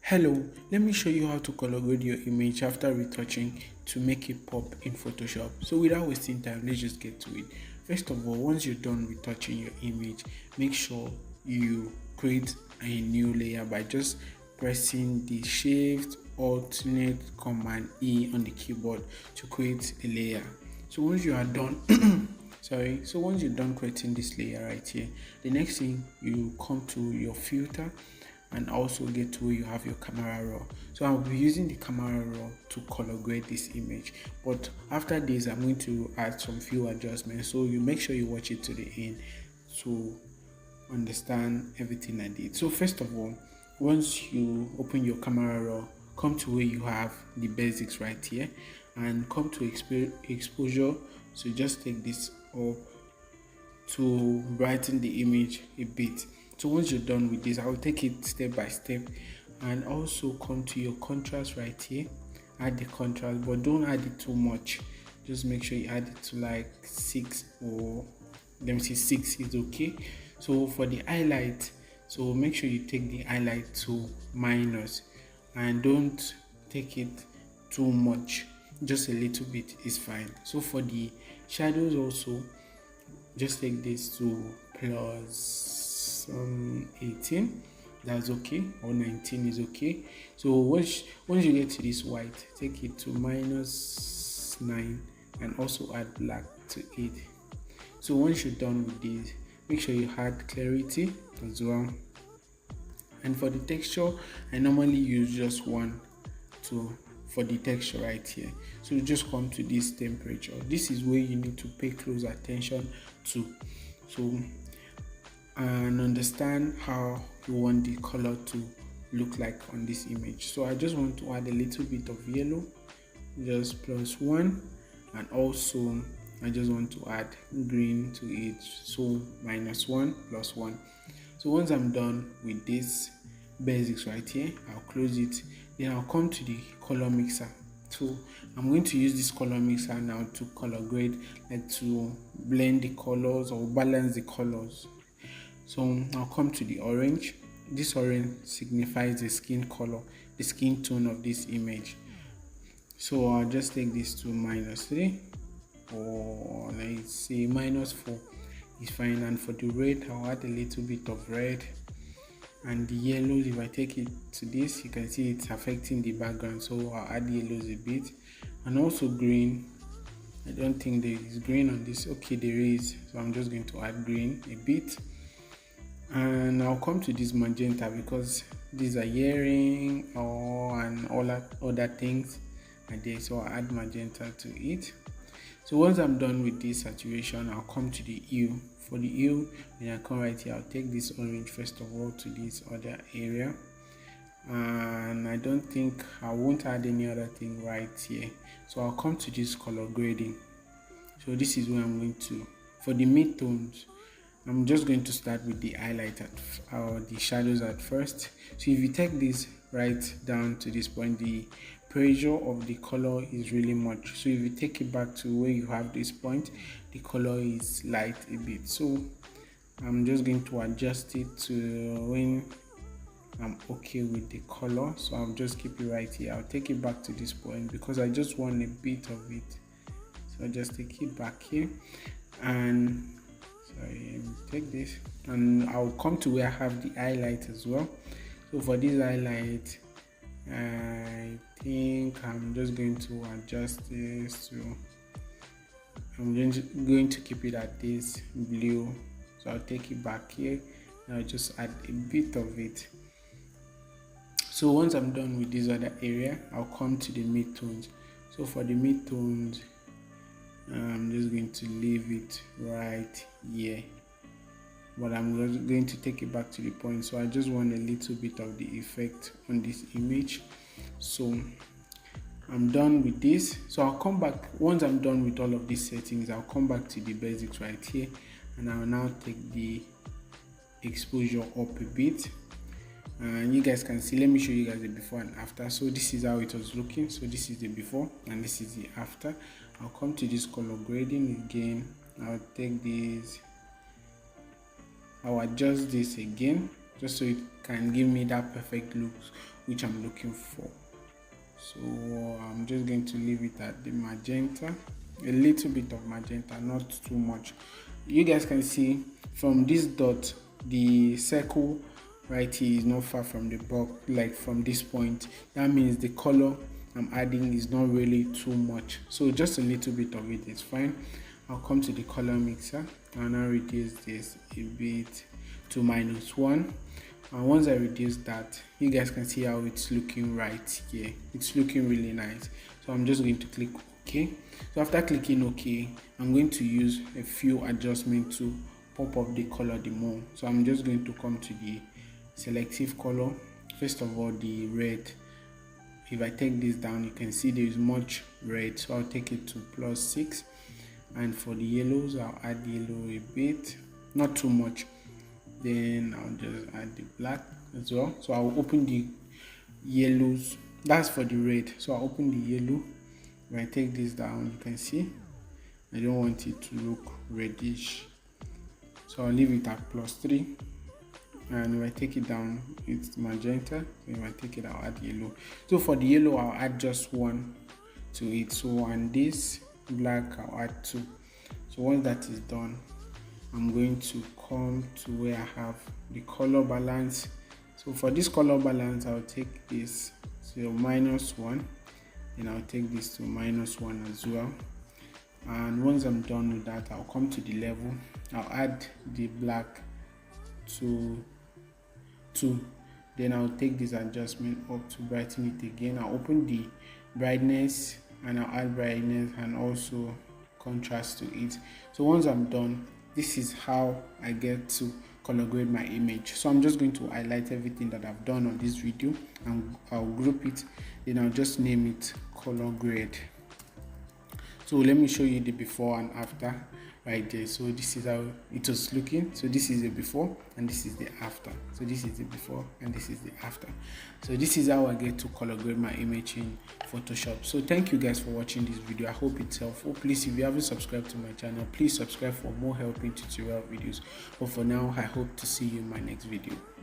Hello, let me show you how to color grade your image after retouching to make it pop in Photoshop. So without wasting time, let's just get to it. First of all, once you're done retouching your image, make sure you create a new layer by just pressing the Shift Alternate Command E on the keyboard to create a layer. So once you are done, so once you're done creating this layer right here, the next thing you come to your filter and also get to where you have your camera raw. So I'll be using the camera raw to color grade this image, but after this I'm going to add some few adjustments, so you make sure you watch it to the end to understand everything I did. So first of all, once you open your camera raw, come to where you have the basics right here and come to exposure. So just take this up to brighten the image a bit. So once you're done with this, I'll take it step by step and also come to your contrast right here. Add the contrast, but don't add it too much. Just make sure you add it to like 6, or let me see, 6 is okay. So for the highlight, so make sure you take the highlight to minus and don't take it too much, just a little bit is fine. So for the shadows also, just take this to plus 18, that's okay, or 19 is okay. So once you get to this white, take it to minus 9 and also add black to 8. So once you're done with this, make sure you add clarity as well. And for the texture, I normally use just one for the texture right here. So you just come to this temperature. This is where you need to pay close attention to, so and understand how you want the color to look like on this image. So I just want to add a little bit of yellow, just plus 1, and also I just want to add green to it, so minus 1 plus 1. So once I'm done with this basics right here, I'll close it. Then I'll come to the color mixer. So I'm going to use this color mixer now to color grade, like to blend the colors or balance the colors. So I'll come to the orange. This orange signifies the skin color, the skin tone of this image. So I'll just take this to minus 3, or let's say minus 4 is fine. And for the red, I'll add a little bit of red. And the yellows, if I take it to this, you can see it's affecting the background, so I'll add yellows a bit. And also green, I don't think there is green on this. Okay, there is, so I'm just going to add green a bit. And I'll come to this magenta because these are earring and all that other things are there, so I'll add magenta to it. So once I'm done with this saturation, I'll come to the hue. For the hue, when I come right here, I'll take this orange first of all to this other area, and I don't think I won't add any other thing right here. So I'll come to this color grading. So this is where I'm going to, for the mid-tones, I'm just going to start with the highlight or the shadows at first. So if you take this right down to this point, the pressure of the color is really much. So if you take it back to where you have this point, the color is light a bit. So I'm just going to adjust it to when I'm okay with the color. So I'll just keep it right here. I'll take it back to this point because I just want a bit of it. So I'll just take it back here, and sorry, take this, and I'll come to where I have the highlight as well. So for this highlight, I think I'm just going to adjust this to, I'm going to keep it at this blue. So I'll take it back here and I'll just add a bit of it. So once I'm done with this other area, I'll come to the mid-tones. So for the mid-tones, I'm just going to leave it right here, but I'm going to take it back to the point. So I just want a little bit of the effect on this image. So I'm done with this. So I'll come back once I'm done with all of these settings. I'll come back to the basics right here, and I'll now take the exposure up a bit, and you guys can see, let me show you guys the before and after. So this is how it was looking. So this is the before and this is the after. I'll come to this color grading again. I'll take this, I'll adjust this again just so it can give me that perfect look which I'm looking for. So I'm just going to leave it at the magenta, a little bit of magenta, not too much. You guys can see from this dot, the circle right here is not far from the box, like from this point. That means the color I'm adding is not really too much, so just a little bit of it is fine. I'll come to the color mixer and now reduce this a bit to -1. And once I reduce that, you guys can see how it's looking right here. It's looking really nice. So I'm just going to click OK. So after clicking OK, I'm going to use a few adjustments to pop up the color the more. So I'm just going to come to the selective color. First of all, the red. If I take this down, you can see there is much red, so I'll take it to +6. And for the yellows, I'll add yellow a bit, not too much. Then I'll just add the black as well. So I'll open the yellows. That's for the red. So I'll open the yellow. When I take this down, you can see I don't want it to look reddish, so I'll leave it at +3. And if I take it down, it's magenta. If I take it, I'll add yellow. So for the yellow, I'll add just 1 to it. So and this black, I'll add 2. So once that is done, I'm going to come to where I have the color balance. So for this color balance, I'll take this to -1, and I'll take this to -1 as well. And once I'm done with that, I'll come to the level. I'll add the black to 2. Then I'll take this adjustment up to brighten it again. I'll open the brightness and I'll add brightness and also contrast to it. So once I'm done, this is how I get to color grade my image. So I'm just going to highlight everything that I've done on this video and I'll group it. Then I'll just name it color grade. So let me show you the before and after right there. So this is how it was looking. So this is the before and this is the after. So this is the before and this is the after. So this is how I get to color grade my image in Photoshop. So thank you guys for watching this video. I hope it's helpful. Please, if you haven't subscribed to my channel, please subscribe for more helping tutorial videos. But for now, I hope to see you in my next video.